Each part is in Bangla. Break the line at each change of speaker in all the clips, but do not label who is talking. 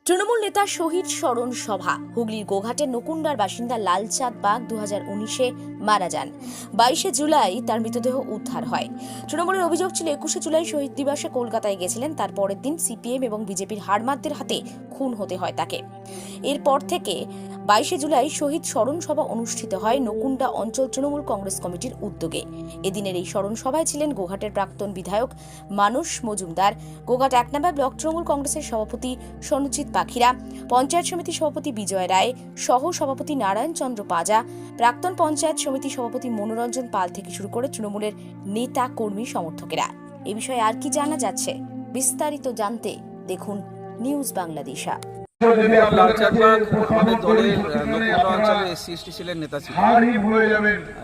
তৃণমূল নেতা শহীদ স্মরণ সভা হুগলির গোঘাটের নকুন্ডার বাসিন্দা লালচাঁদ বাগ 2019-এ মারা যান। 22শে জুলাই তার মৃতদেহ উদ্ধার হয়। তৃণমূলের অভিযোগ ছিল 21শে জুলাই শহীদ দিবসে কলকাতায় গেছিলেন, তার পরের দিন সিপিএম এবং বিজেপির হাড়মাতদের হাতে খুন হতে হয় তাকে। এরপর থেকে 22শে জুলাই শহীদ স্মরণ সভা অনুষ্ঠিত হয় নকুন্ডা অঞ্চল তৃণমূল কংগ্রেস কমিটির উদ্যোগে। এদিনের এই স্মরণ সভায় ছিলেন গোঘাটের প্রাক্তন বিধায়ক মানস মজুমদার, গোঘাট 1 নম্বর ব্লক তৃণমূল কংগ্রেসের সভাপতি সনুজিৎ পাখিরা, পঞ্চায়েত সমিতি সভাপতি বিজয় রায়, সহ সভাপতি নারায়ণ চন্দ্র পাজা, প্রাক্তন পঞ্চায়েত সমিতি সভাপতি মনোরঞ্জন পাল থেকে শুরু করে তৃণমূলের নেতা কর্মী সমর্থকেরা। এ বিষয়ে আর কি জানা যাচ্ছে, বিস্তারিত জানতে দেখুন নিউজ বাংলাদেশা।
লালচাঁদ বাগ আমাদের দলের নকুন্ডা অঞ্চলে এসসি/এসটি সেলের নেতা ছিলেন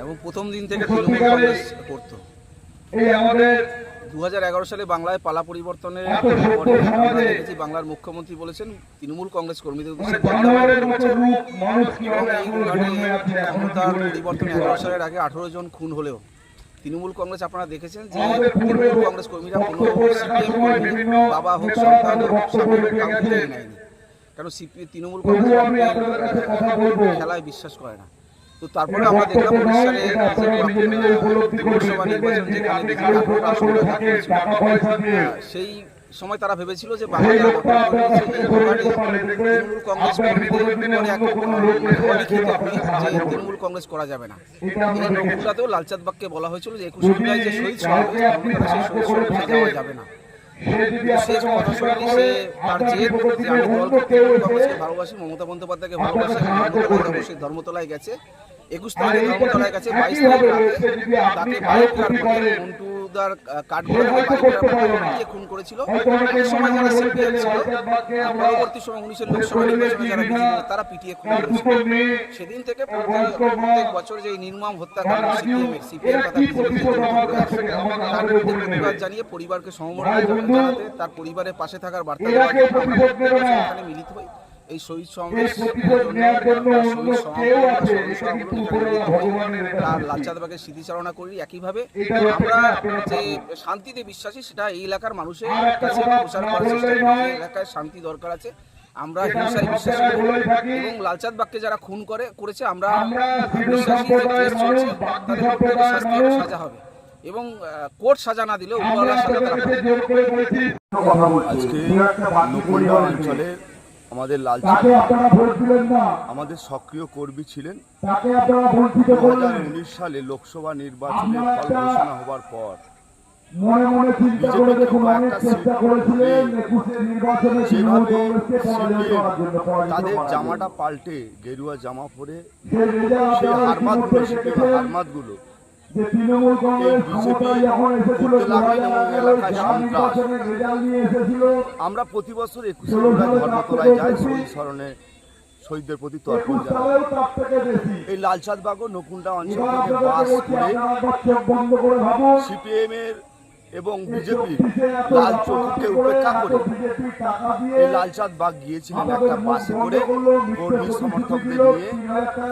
এবং প্রথম দিন থেকে তৃণমূল কংগ্রেস করত। 2011 সালে বাংলায় পালা পরিবর্তনের পরে আমরা দেখেছি বাংলার মুখ্যমন্ত্রী বলেছেন তৃণমূল কংগ্রেস কর্মীদের উদ্দেশ্যে ক্ষমতার পরিবর্তন 11 সালের আগে 18 জন খুন হলেও তৃণমূল কংগ্রেস আপনারা দেখেছেন যে তৃণমূল কংগ্রেস কর্মীরা কোনো সিপিএম কর্মী বাবা হোক সন্তান হোক স্বামী হোক কাউকে নেয়নি, কারণ তৃণমূল কংগ্রেস খেলায় বিশ্বাস করে না। তো তারপরে আমরা দেখলাম 19 সালে লোকসভা নির্বাচন যেখানে সেই সময় তারা ভেবেছিল যে বাংলায় তৃণমূল কংগ্রেস তৃণমূল কংগ্রেস করা যাবে না। এই নকুন্ডাতেও লালচাঁদ বাগকে বলা হয়েছিল যে 21শে জুলাই যে শহীদ সমাবেশ যাওয়া যাবে না। শেষ কথা শুনি সে তার জেদ যে আমি কংগ্রেসকে ভালোবাসি, মমতা বন্দ্যোপাধ্যায়কে ভালোবাসি, অবশ্যই ধর্মতলায় গেছে। 21 তারিখে ধর্মতলায় গেছে, 22 তারিখ তাকে বাইক মন্টুদার কাঠগড়ে খুন করেছিল। এই সময় যারা সিপিএম ছিল, পরবর্তী সময় 19-এর লোকসভা নির্বাচনে যারা বিজেপি তারা পিটিয়ে খুন করেছিল। সেদিন থেকে প্রত্যেক বছর যে নির্মম হত্যাকাণ্ড সিপিএম প্রতিবাদ জানিয়ে পরিবারকে সমমর্যাদা জানাতে, তার পরিবারের পাশে থাকার বার্তা দেওয়ার মিলিত হই। এই শহীদ সমাবেশ তার লালচাঁদ বাগের স্মৃতিচারণা করি। একইভাবে আমরা যে শান্তিতে বিশ্বাসী সেটা এই এলাকার মানুষের কাছে প্রচার করার চেষ্টা করি। এলাকায় শান্তি দরকার আছে, আমরা হিংসায় বিশ্বাসী এবং লালচাঁদ বাগকে যারা খুন করেছে আমরা বিশ্বাসী যে কেস চলছে তাদের প্রত্যেকের শাস্তি সাজা হবে এবং কোর্ট সাজা না দিলেও উপরওয়ালার সাজা তারা পাবে।
আজকে নকুন্ডা অঞ্চলে আমাদের লালচাঁদ আমাদের সক্রিয় কর্মী ছিলেন। 2019 সালে লোকসভা নির্বাচনের ফল ঘোষণা হবার পর বিজেপিকে কয়েকটা সিট যেভাবে তাদের জামাটা পাল্টে গেরুয়া জামা পরে সেই হারমাতগুলো আমরা প্রতি বছর 21শে জুলাই ধর্মতলায় যাই শহীদ স্মরণে শহীদদের প্রতি তর্পণ জানাই। এই লালচাঁদ বাগ নকুন্ডা অঞ্চল থেকে বাস করে সিপিএম এর এবং বিজেপির লাল চৌকিকে উপেক্ষা করে এই লালচাঁদ বাগ গিয়েছিলেন একটা বাসে করে কর্মী সমর্থকদের নিয়ে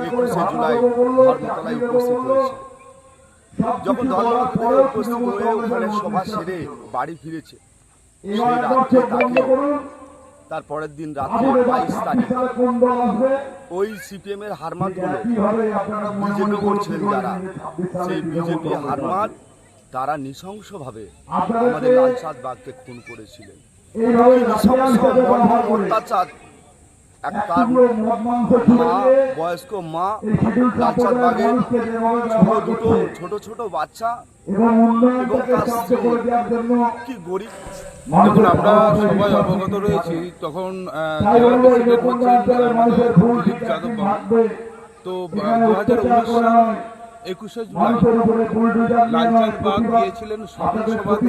21শে জুলাই ধর্মতলায় উপস্থিত হয়েছে। যখন ধর্মতলায় উপস্থিত হয়ে ওখানে সভা সেরে বাড়ি ফিরেছে, সেই রাত্রে তাকে তার পরের দিন রাত্রে 22 তারিখ ওই সিপিএম এর হারমাতগুলো বিজেপি করছিলেন যারা, সেই বিজেপি হারমাত তারা নৃশংসভাবে আমাদের লালচাঁদ বাগকে খুন করেছিলেন। অত্যাচার একটা মা, বয়স্ক মা, লালচাঁদ বাগের ছোট ছোট বাচ্চা এবং তার স্ত্রী, কি গরিব।
দেখুন, আমরা সবাই অবগত রয়েছি তখন তো 2019 সাল 21শে জুলাই লালচাঁদ বাগ গিয়েছিলেন স্মরণ সভাতে।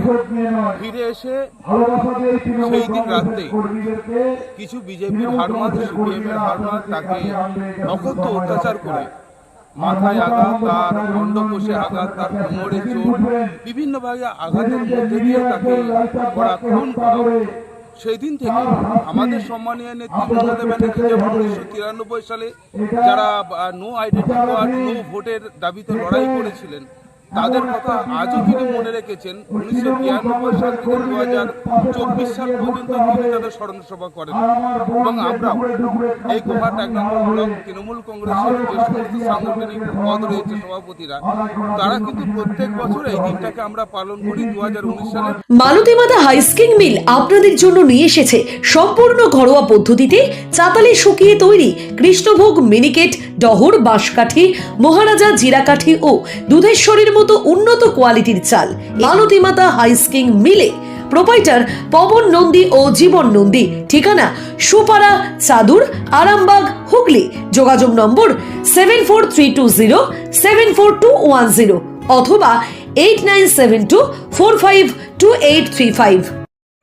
ফিরে এসে সেই দিন রাত্রে কিছু বিজেপির হারমাত, সিপিএমের হারমাত তাকে অকথ্য অত্যাচার করে মাথায় আঘাত, তার অন্ডকোষে আঘাত, তার কোমরে চোট, বিভিন্নভাবে আঘাতের মধ্যে দিয়ে তাকে করা খুন করা। সেই দিন থেকে আমাদের সম্মানীয় নেত্রী মমতা ব্যানার্জি যেমন 1993 সালে যারা নো আইডেন্টি কার্ড, নো ভোটের দাবিতে লড়াই করেছিলেন,
তাদের কথা আজও তিনি মনে রেখেছেন। 1992 সাল থেকে 2024 সাল পর্যন্ত তিনি তাদের স্মরণ সভা করেন এবং আমরাও এই গোঘাট 1 নম্বর ব্লক তৃণমূল কংগ্রেসের যে সমস্ত সাংগঠনিক পদ রয়েছে সভাপতিরা, তারা কিন্তু প্রত্যেক বছর এই দিনটাকে আমরা পালন করি 2019 সালে।
মালতীমাতা হাইস্কিং মিল আপনাদের জন্য নিয়ে এসেছে সম্পূর্ণ ঘরোয়া পদ্ধতিতে চাতালে শুকিয়ে তৈরি কৃষ্ণভোগ মিনিকেট, ডহর, বাঁশকাঠি, মহারাজা জিরাকাঠি ও দুধেশ্বরীর মতো উন্নত কোয়ালিটির চাল। মালতীমাতা হাইস্কিং মিলে প্রোপাইটার পবন নন্দী ও জীবন নন্দী। ঠিকানা সুপারা, চাদুর, আরামবাগ, হুগলি। যোগাযোগ নম্বর 7432074210 অথবা 8972452835।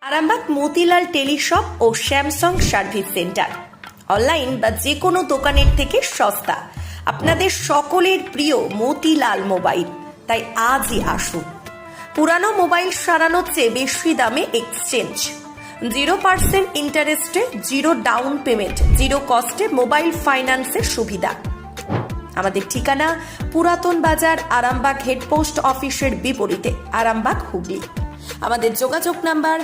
আরামবাগ মতিলাল টেলিশপ ও স্যামসাং সার্ভিস সেন্টার অনলাইন বা যে কোনো দোকানের থেকে সস্তা। আপনাদের সকলের প্রিয় মতিলাল মোবাইল, তাই আজই আসুন। পুরানো মোবাইল সারানোর চেয়ে বেশি দামে এক্সচেঞ্জ, 0% ইন্টারেস্টে, 0 ডাউন পেমেন্ট, 0 কস্টে মোবাইল ফাইন্যান্সের সুবিধা। আমাদের ঠিকানা পুরাতন বাজার, আরামবাগ হেডপোস্ট অফিসের বিপরীতে, আরামবাগ, হুগলি। আমাদের যোগাযোগ নাম্বার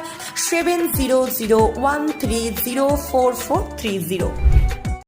7001304430।